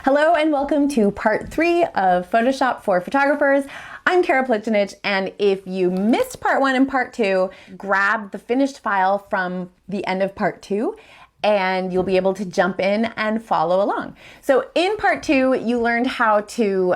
Hello and welcome to part 3 of Photoshop for Photographers. I'm Khara Plicanic, and if you missed part 1 and part 2, grab the finished file from the end of part 2 and you'll be able to jump in and follow along. So in part 2, you learned how to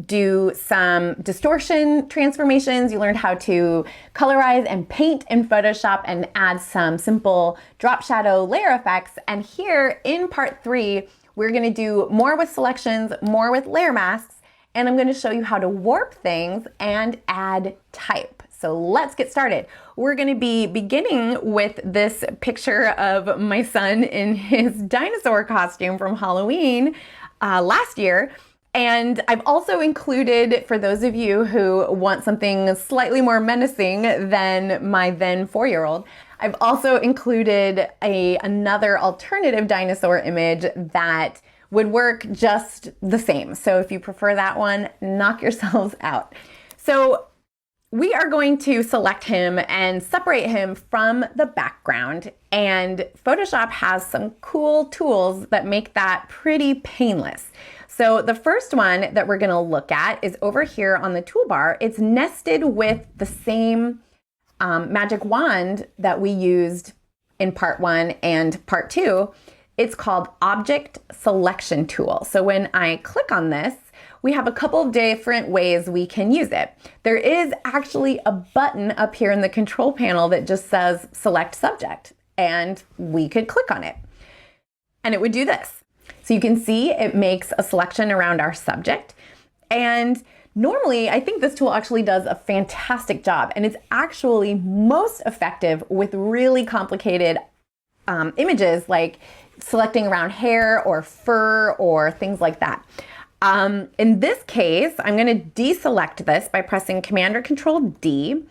do some distortion transformations. You learned how to colorize and paint in Photoshop and add some simple drop shadow layer effects. And here in part 3, we're going to do more with selections, more with layer masks, and I'm going to show you how to warp things and add type. So let's get started. We're going to be beginning with this picture of my son in his dinosaur costume from Halloween last year. And I've also included, for those of you who want something slightly more menacing than my then 4-year-old, I've also included another alternative dinosaur image that would work just the same. So if you prefer that one, knock yourselves out. So we are going to select him and separate him from the background. And Photoshop has some cool tools that make that pretty painless. So the first one that we're going to look at is over here on the toolbar. It's nested with the same magic wand that we used in part 1 and part 2. It's called Object Selection Tool. So when I click on this, we have a couple different ways we can use it. There is actually a button up here in the control panel that just says Select Subject, and we could click on it. And it would do this. So you can see it makes a selection around our subject. And normally, I think this tool actually does a fantastic job, and it's actually most effective with really complicated images like selecting around hair or fur or things like that. In this case, I'm going to deselect this by pressing Command or Control D,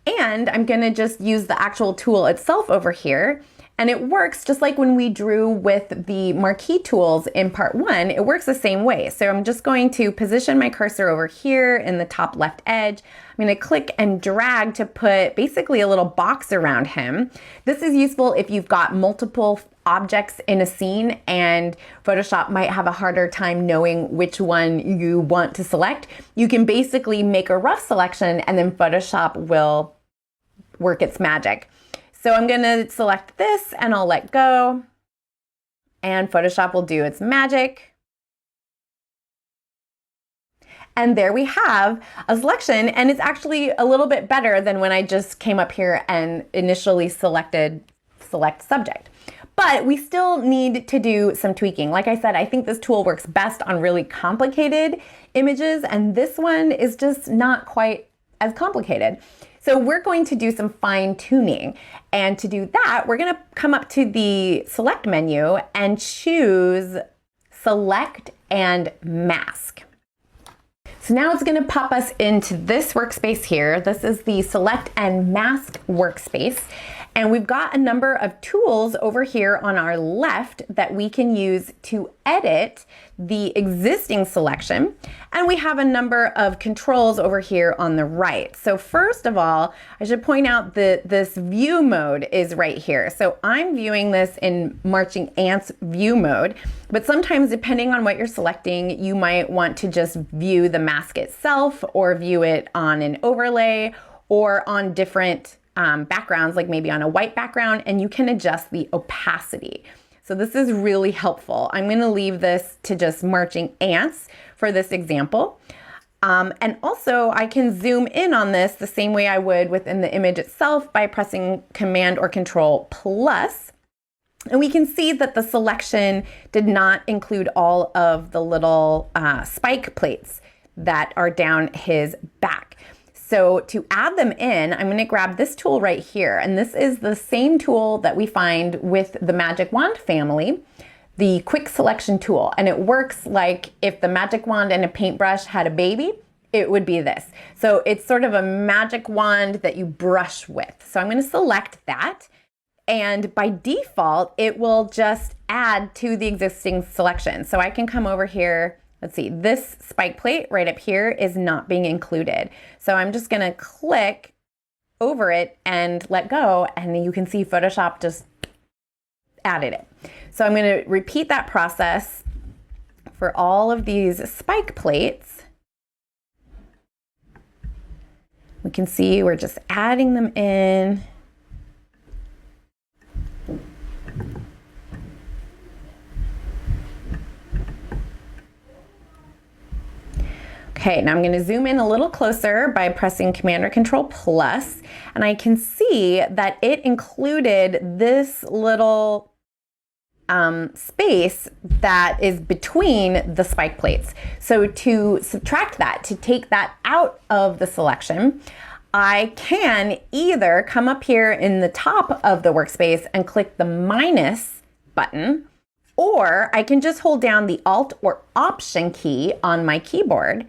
and I'm going to just use the actual tool itself over here. And it works just like when we drew with the marquee tools in part 1, it works the same way. So I'm just going to position my cursor over here in the top left edge. I'm going to click and drag to put basically a little box around him. This is useful if you've got multiple objects in a scene and Photoshop might have a harder time knowing which one you want to select. You can basically make a rough selection and then Photoshop will work its magic. So I'm going to select this and I'll let go, and Photoshop will do its magic. And there we have a selection, and it's actually a little bit better than when I just came up here and initially selected Select Subject. But we still need to do some tweaking. Like I said, I think this tool works best on really complicated images, and this one is just not quite as complicated. So we're going to do some fine tuning. And to do that, we're going to come up to the Select menu and choose Select and Mask. So now it's going to pop us into this workspace here. This is the Select and Mask workspace. And we've got a number of tools over here on our left that we can use to edit the existing selection. And we have a number of controls over here on the right. So first of all, I should point out that this view mode is right here. So I'm viewing this in Marching Ants view mode, but sometimes depending on what you're selecting, you might want to just view the mask itself or view it on an overlay or on different backgrounds, like maybe on a white background, and you can adjust the opacity. So this is really helpful. I'm going to leave this to just Marching Ants for this example. And also I can zoom in on this the same way I would within the image itself by pressing Command or Control plus. And we can see that the selection did not include all of the little spike plates that are down his back. So to add them in, I'm going to grab this tool right here. And this is the same tool that we find with the Magic Wand family, the Quick Selection tool. And it works like if the Magic Wand and a paintbrush had a baby, it would be this. So it's sort of a magic wand that you brush with. So I'm going to select that. And by default, it will just add to the existing selection. So I can come over here. Let's see, this spike plate right up here is not being included. So I'm just gonna click over it and let go, and you can see Photoshop just added it. So I'm gonna repeat that process for all of these spike plates. We can see we're just adding them in. Okay, now I'm going to zoom in a little closer by pressing Command or Control plus, and I can see that it included this little space that is between the spike plates. So to subtract that, to take that out of the selection, I can either come up here in the top of the workspace and click the minus button, or I can just hold down the Alt or Option key on my keyboard,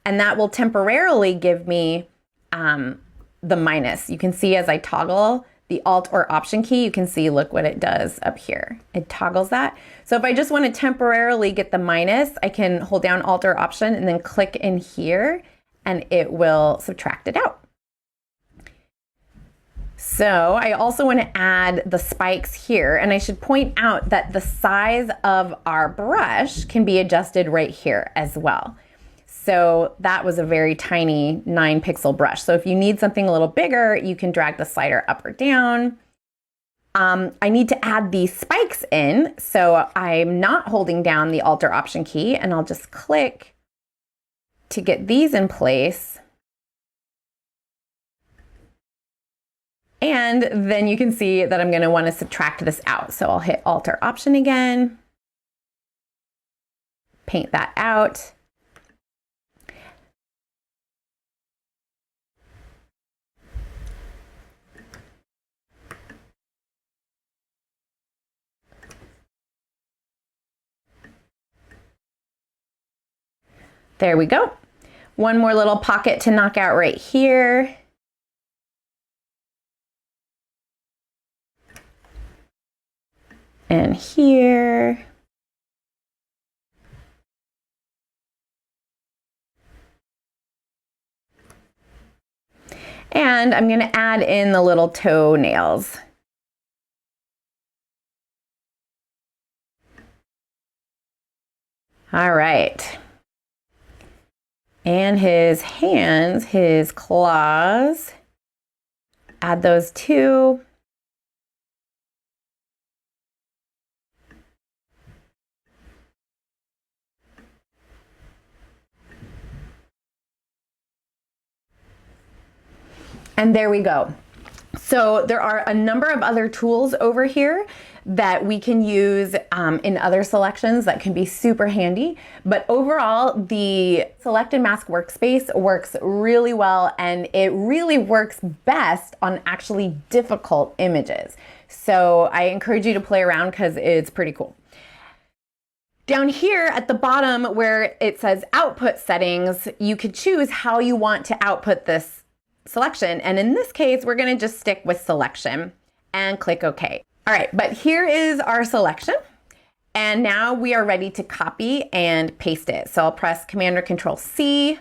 and that will temporarily give me the minus. You can see as I toggle the Alt or Option key, you can see, look what it does up here. It toggles that. So if I just want to temporarily get the minus, I can hold down Alt or Option and then click in here, and it will subtract it out. So I also want to add the spikes here, and I should point out that the size of our brush can be adjusted right here as well. So that was a very tiny 9-pixel brush. So if you need something a little bigger, you can drag the slider up or down. I need to add these spikes in, so I'm not holding down the Alt or Option key, and I'll just click to get these in place. And then you can see that I'm going to want to subtract this out. So I'll hit Alt or Option again, paint that out. There we go. One more little pocket to knock out right here. And here. And I'm going to add in the little toenails. All right. And his hands, his claws, add those too. And there we go. So there are a number of other tools over here that we can use in other selections that can be super handy. But overall, the Select and Mask workspace works really well, and it really works best on actually difficult images. So I encourage you to play around because it's pretty cool. Down here at the bottom where it says Output Settings, you could choose how you want to output this selection. And in this case, we're going to just stick with Selection and click OK. All right, but here is our selection. And now we are ready to copy and paste it. So I'll press Command or Control C,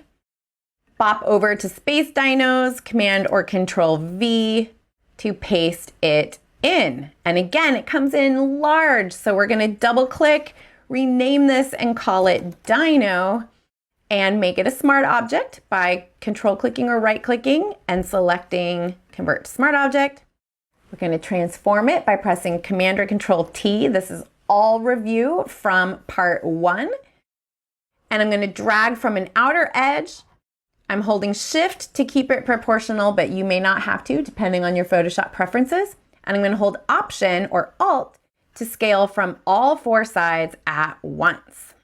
bop over to Space Dinos, Command or Control V to paste it in. And again, it comes in large. So we're going to double click, rename this and call it Dino, and make it a smart object by control clicking or right clicking and selecting Convert to Smart Object. We're going to transform it by pressing Command or Control T. This is all review from part 1. And I'm going to drag from an outer edge. I'm holding Shift to keep it proportional, but you may not have to depending on your Photoshop preferences. And I'm going to hold Option or Alt to scale from all 4 sides at once.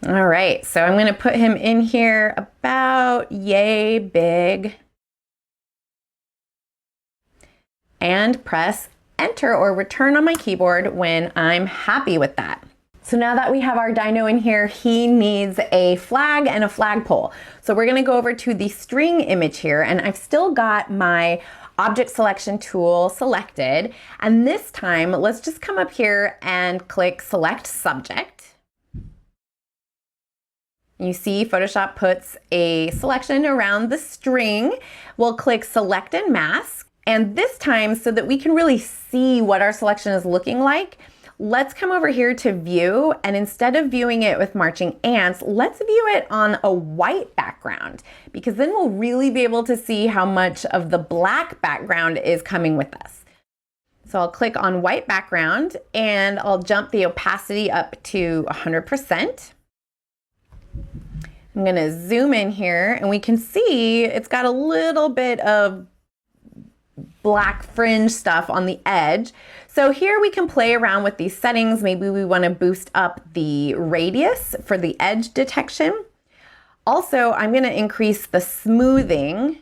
All right, so I'm going to put him in here about yay big and press Enter or Return on my keyboard when I'm happy with that. So now that we have our dino in here, he needs a flag and a flagpole. So we're going to go over to the string image here, and I've still got my object selection tool selected. And this time, let's just come up here and click Select Subject. You see Photoshop puts a selection around the string. We'll click Select and Mask, And this time, so that we can really see what our selection is looking like, let's come over here to view, and instead of viewing it with marching ants, let's view it on a white background, because then we'll really be able to see how much of the black background is coming with us. So I'll click on white background and I'll jump the opacity up to 100%. I'm gonna zoom in here and we can see it's got a little bit of black fringe stuff on the edge. So here we can play around with these settings. Maybe we want to boost up the radius for the edge detection. Also, I'm going to increase the smoothing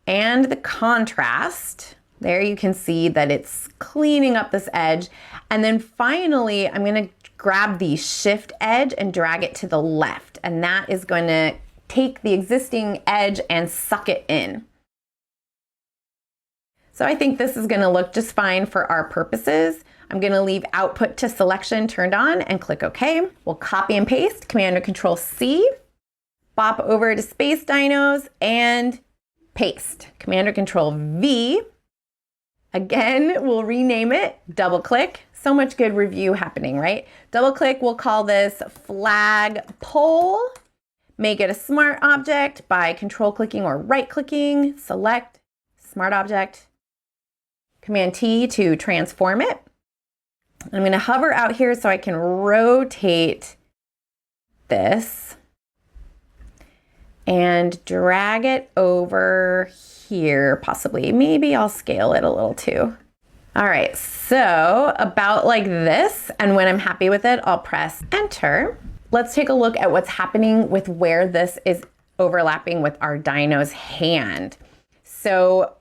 and the contrast. There you can see that it's cleaning up this edge. And then finally, I'm going to grab the shift edge and drag it to the left. And that is going to take the existing edge and suck it in. So I think this is going to look just fine for our purposes. I'm going to leave output to selection turned on and click OK. We'll copy and paste, Command or Control C, bop over to Space Dinos and paste, Command or Control V. Again, we'll rename it, double click. So much good review happening, right? Double click, we'll call this flag pole. Make it a smart object by control clicking or right clicking, select smart object, Command T to transform it. I'm going to hover out here so I can rotate this and drag it over here, possibly. Maybe I'll scale it a little too. All right, so about like this, and when I'm happy with it, I'll press Enter. Let's take a look at what's happening with where this is overlapping with our dino's hand. So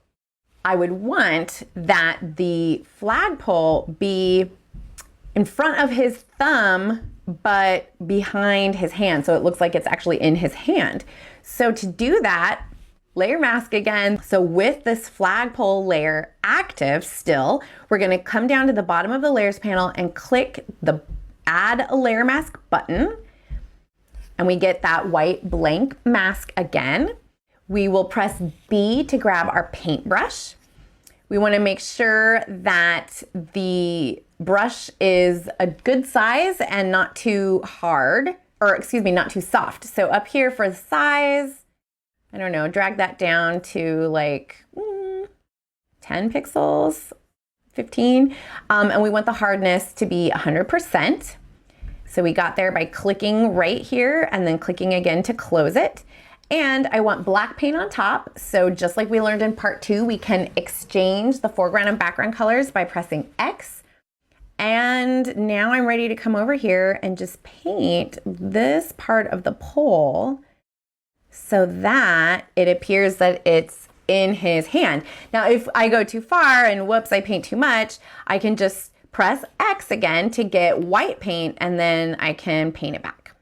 I would want that the flagpole be in front of his thumb, but behind his hand. So it looks like it's actually in his hand. So to do that, layer mask again. So with this flagpole layer active still, we're gonna come down to the bottom of the layers panel and click the Add a layer mask button, and we get that white blank mask again. We will press B to grab our paintbrush. We want to make sure that the brush is a good size and not too hard, or excuse me, not too soft. So up here for the size, I don't know, drag that down to like 10 pixels. 15, and we want the hardness to be 100%. So we got there by clicking right here and then clicking again to close it. And I want black paint on top. So just like we learned in part 2, we can exchange the foreground and background colors by pressing X. And now I'm ready to come over here and just paint this part of the pole so that it appears that it's in his hand. Now, if I go too far and whoops, I paint too much, I can just press X again to get white paint, and then I can paint it back.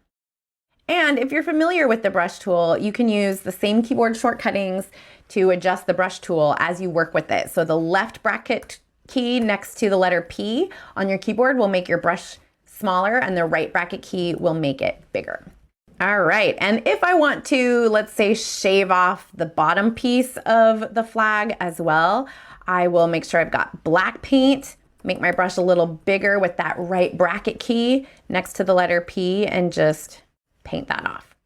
And if you're familiar with the brush tool, you can use the same keyboard shortcuttings to adjust the brush tool as you work with it. So the left bracket key next to the letter P on your keyboard will make your brush smaller, and the right bracket key will make it bigger. All right, and if I want to, let's say, shave off the bottom piece of the flag as well, I will make sure I've got black paint, make my brush a little bigger with that right bracket key next to the letter P, and just paint that off.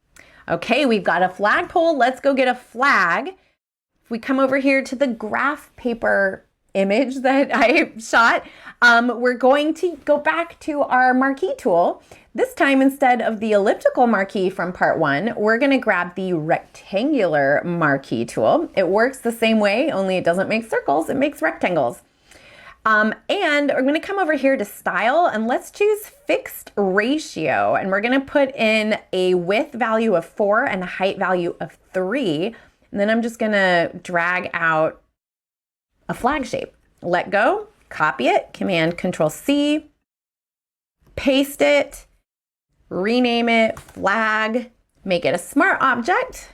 Okay, we've got a flagpole. Let's go get a flag. If we come over here to the graph paper image that I shot, we're going to go back to our marquee tool. This time, instead of the elliptical marquee from part 1, we're going to grab the rectangular marquee tool. It works the same way, only it doesn't make circles, it makes rectangles. And we're going to come over here to style, and let's choose fixed ratio, and we're going to put in a width value of 4 and a height value of 3. And then I'm just going to drag out a flag shape. Let go, copy it, Command Control C, paste it, rename it flag, make it a smart object,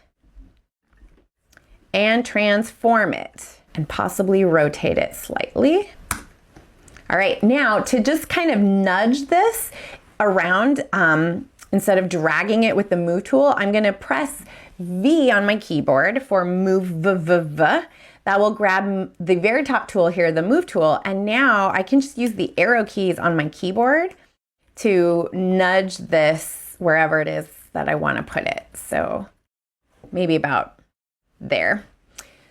and transform it, and possibly rotate it slightly. All right, now to just kind of nudge this around, instead of dragging it with the move tool, I'm gonna press V on my keyboard for move. That will grab the very top tool here, the move tool. And now I can just use the arrow keys on my keyboard to nudge this wherever it is that I want to put it. So maybe about there.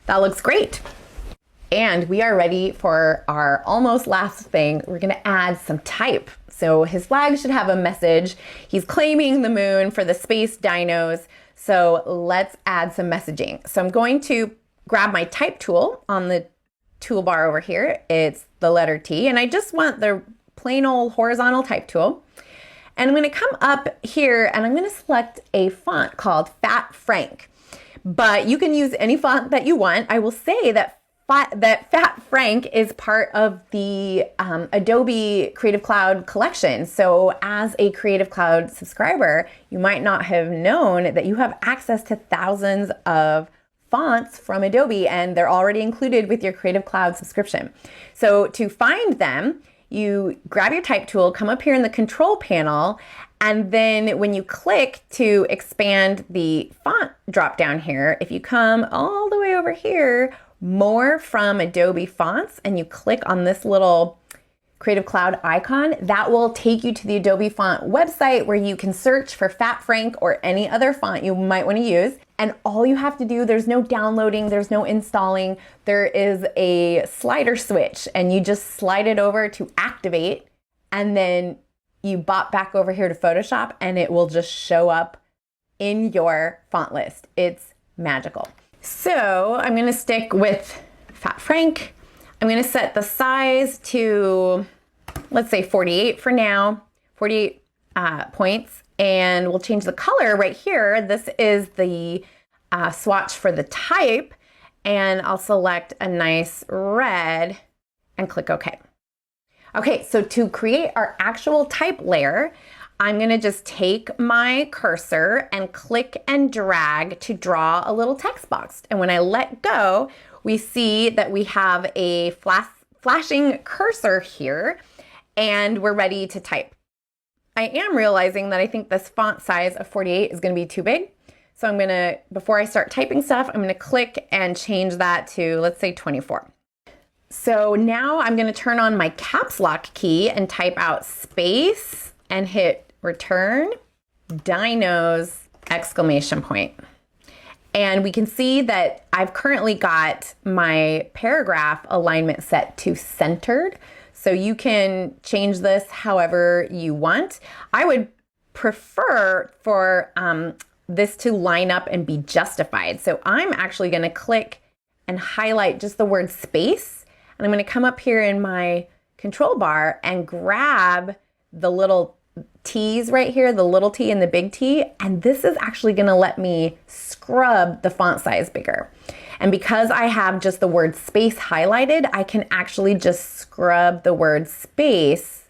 That looks great. And we are ready for our almost last thing. We're going to add some type. So his flag should have a message. He's claiming the moon for the space dinos. So let's add some messaging. So I'm going to grab my type tool on the toolbar over here. It's the letter T, and I just want the plain old horizontal type tool. And I'm going to come up here and I'm going to select a font called Fat Frank. But you can use any font that you want. I will say that Fat Frank is part of the Adobe Creative Cloud collection. So as a Creative Cloud subscriber, you might not have known that you have access to thousands of fonts from Adobe, and they're already included with your Creative Cloud subscription. So to find them, you grab your type tool, come up here in the control panel, and then when you click to expand the font drop down here, if you come all the way over here, more from Adobe fonts, and you click on this little Creative Cloud icon, that will take you to the Adobe font website where you can search for Fat Frank or any other font you might want to use. And all you have to do, there's no downloading, there's no installing, there is a slider switch, and you just slide it over to activate, and then you bop back over here to Photoshop and it will just show up in your font list. It's magical. So I'm going to stick with Fat Frank. I'm going to set the size to, let's say 48 for now, 48 points, and we'll change the color right here. This is the swatch for the type, and I'll select a nice red and click OK. Okay, so to create our actual type layer, I'm going to just take my cursor and click and drag to draw a little text box. And when I let go, we see that we have a flashing cursor here, and we're ready to type. I am realizing that I think this font size of 48 is going to be too big. So I'm going to, before I start typing stuff, I'm going to click and change that to, let's say 24. So now I'm going to turn on my caps lock key and type out space and hit return, dinos, exclamation point. And we can see that I've currently got my paragraph alignment set to centered. So you can change this however you want. I would prefer for this to line up and be justified. So I'm actually going to click and highlight just the word space. And I'm going to come up here in my control bar and grab the little T's right here, the little t and the big T, and this is actually going to let me scrub the font size bigger. And because I have just the word space highlighted, I can actually just scrub the word space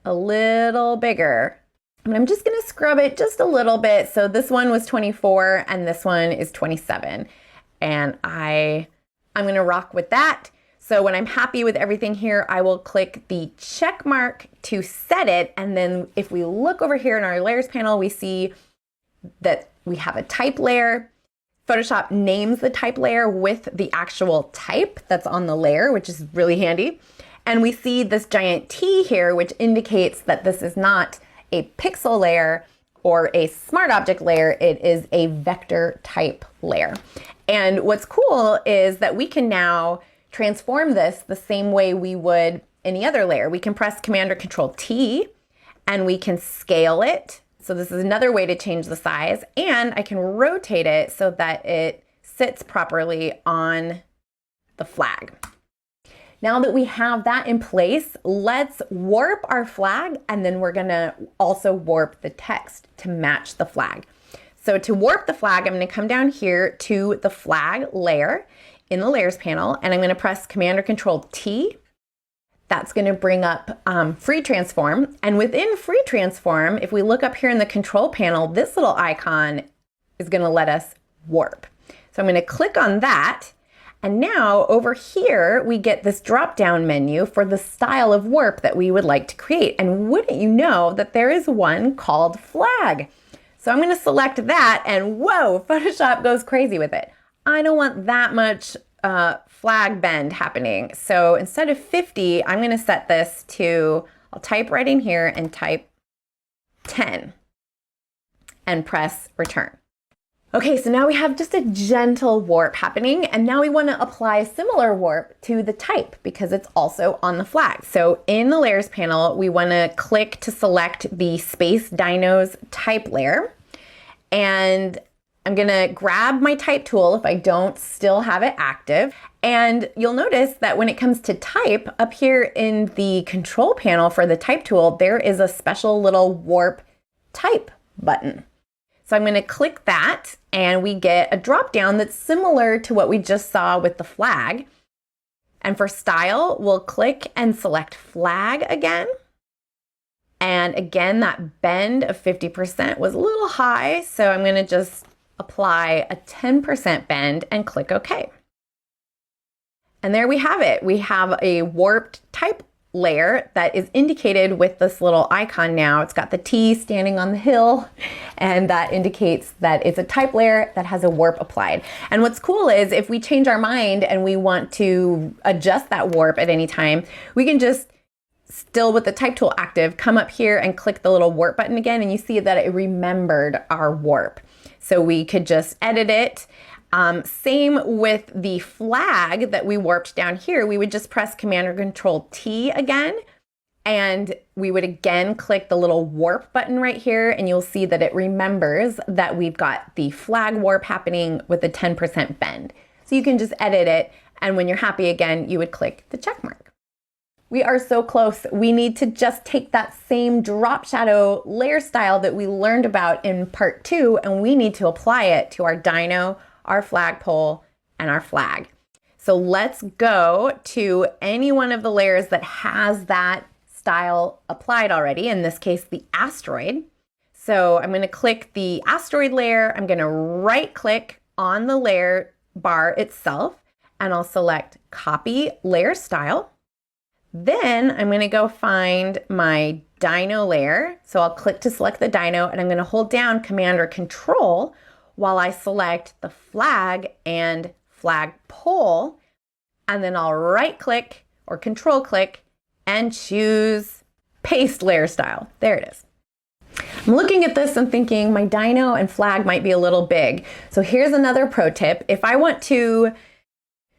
a little bigger. And I'm just going to scrub it just a little bit. So this one was 24 and this one is 27. And I'm going to rock with that. So when I'm happy with everything here, I will click the check mark to set it. And then if we look over here in our layers panel, we see that we have a type layer. Photoshop names the type layer with the actual type that's on the layer, which is really handy. And we see this giant T here, which indicates that this is not a pixel layer or a smart object layer. It is a vector type layer. And what's cool is that we can now transform this the same way we would any other layer. We can press Command or Control T and we can scale it. So this is another way to change the size, and I can rotate it so that it sits properly on the flag. Now that we have that in place, let's warp our flag, and then we're gonna also warp the text to match the flag. So to warp the flag, I'm gonna come down here to the flag layer in the layers panel, and I'm gonna press Command or Control T. That's gonna bring up Free Transform. And within Free Transform, if we look up here in the control panel, this little icon is gonna let us warp. So I'm gonna click on that. And now over here, we get this drop-down menu for the style of warp that we would like to create. And wouldn't you know that there is one called flag. So I'm going to select that, and whoa, Photoshop goes crazy with it. I don't want that much flag bend happening. So instead of 50, I'm going to set this to, I'll type right in here and type 10 and press return. Okay, so now we have just a gentle warp happening, and now we want to apply a similar warp to the type because it's also on the flag. So in the layers panel, we want to click to select the Space Dinos type layer, and I'm going to grab my type tool if I don't still have it active. And you'll notice that when it comes to type, up here in the control panel for the type tool, there is a special little warp type button. So I'm going to click that, and we get a drop down that's similar to what we just saw with the flag. And for style, we'll click and select flag again. And again, that bend of 50% was a little high, so I'm going to just apply a 10% bend and click OK. And there we have it. We have a warped type layer that is indicated with this little icon now. It's got the T standing on the hill, and that indicates that it's a type layer that has a warp applied. And what's cool is if we change our mind and we want to adjust that warp at any time, we can just, still with the type tool active, come up here and click the little warp button again, and you see that it remembered our warp. So we could just edit it. Same with the flag that we warped down here. We would just press Command or Control T again, and we would again click the little warp button right here, and you'll see that it remembers that we've got the flag warp happening with a 10% bend. So you can just edit it, and when you're happy again, you would click the check mark. We are so close. We need to just take that same drop shadow layer style that we learned about in part 2, and we need to apply it to our dino, our flagpole, and our flag. So let's go to any one of the layers that has that style applied already, in this case, the asteroid. So I'm going to click the asteroid layer. I'm going to right click on the layer bar itself, and I'll select copy layer style. Then I'm going to go find my dino layer. So I'll click to select the dino, and I'm going to hold down Command or Control while I select the flag and flagpole, and then I'll right click or control click and choose paste layer style. There it is. I'm looking at this and thinking my dino and flag might be a little big. So here's another pro tip. If I want to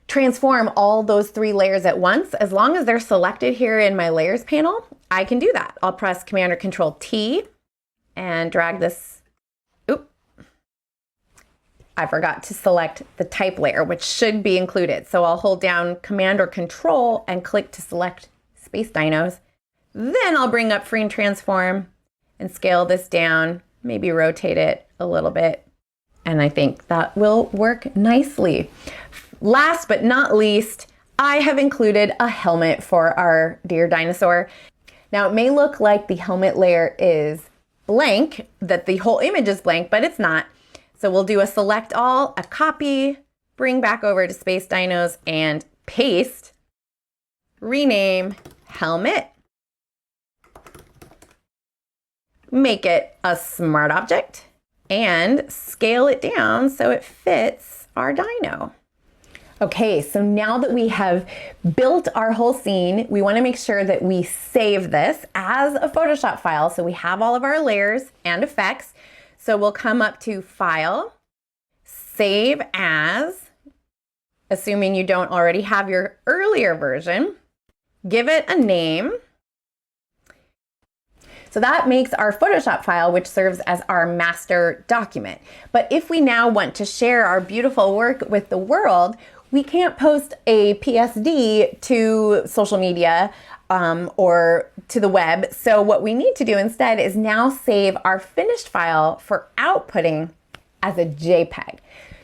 transform all those 3 layers at once, as long as they're selected here in my layers panel, I can do that. I'll press Command or Control T and drag this. I forgot to select the type layer, which should be included. So I'll hold down Command or Control and click to select Space Dinos. Then I'll bring up Free and Transform and scale this down, maybe rotate it a little bit. And I think that will work nicely. Last but not least, I have included a helmet for our dear dinosaur. Now it may look like the helmet layer is blank, that the whole image is blank, but it's not. So we'll do a select all, a copy, bring back over to Space Dinos and paste, rename helmet, make it a smart object, and scale it down so it fits our dino. Okay, so now that we have built our whole scene, we want to make sure that we save this as a Photoshop file. So we have all of our layers and effects. So we'll come up to File, Save As, assuming you don't already have your earlier version, give it a name. So that makes our Photoshop file, which serves as our master document. But if we now want to share our beautiful work with the world, we can't post a PSD to social media or to the web. So what we need to do instead is now save our finished file for outputting as a JPEG.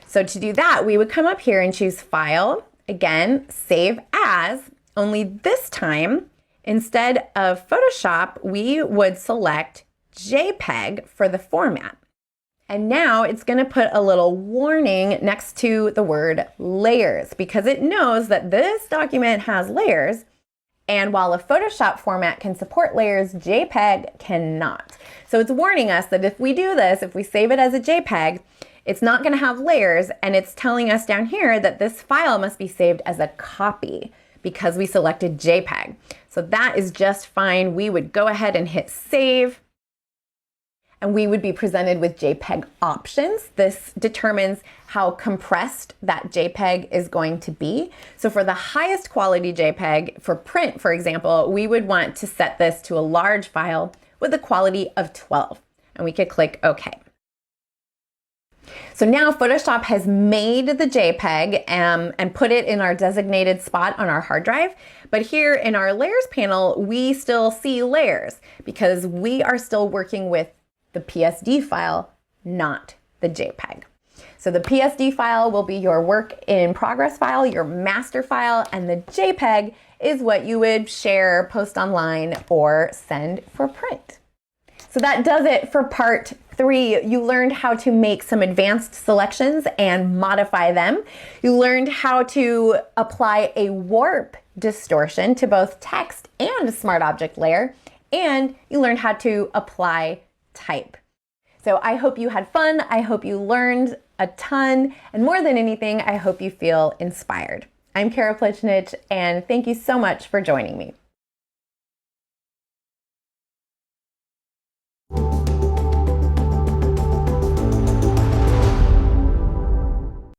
So to do that, we would come up here and choose File, again, Save As, only this time, instead of Photoshop, we would select JPEG for the format. And now it's going to put a little warning next to the word layers because it knows that this document has layers. And while a Photoshop format can support layers, JPEG cannot. So it's warning us that if we do this, if we save it as a JPEG, it's not going to have layers, and it's telling us down here that this file must be saved as a copy because we selected JPEG. So that is just fine. We would go ahead and hit save, and we would be presented with JPEG options. This determines how compressed that JPEG is going to be. So for the highest quality JPEG, for print, for example, we would want to set this to a large file with a quality of 12, and we could click OK. So now Photoshop has made the JPEG and put it in our designated spot on our hard drive. But here in our layers panel, we still see layers because we are still working with the PSD file, not the JPEG. So the PSD file will be your work in progress file, your master file, and the JPEG is what you would share, post online, or send for print. So that does it for part 3. You learned how to make some advanced selections and modify them. You learned how to apply a warp distortion to both text and smart object layer, and you learned how to apply type. So I hope you had fun. I hope you learned a ton, and more than anything, I hope you feel inspired. I'm Khara Plicanic, and thank you so much for joining me.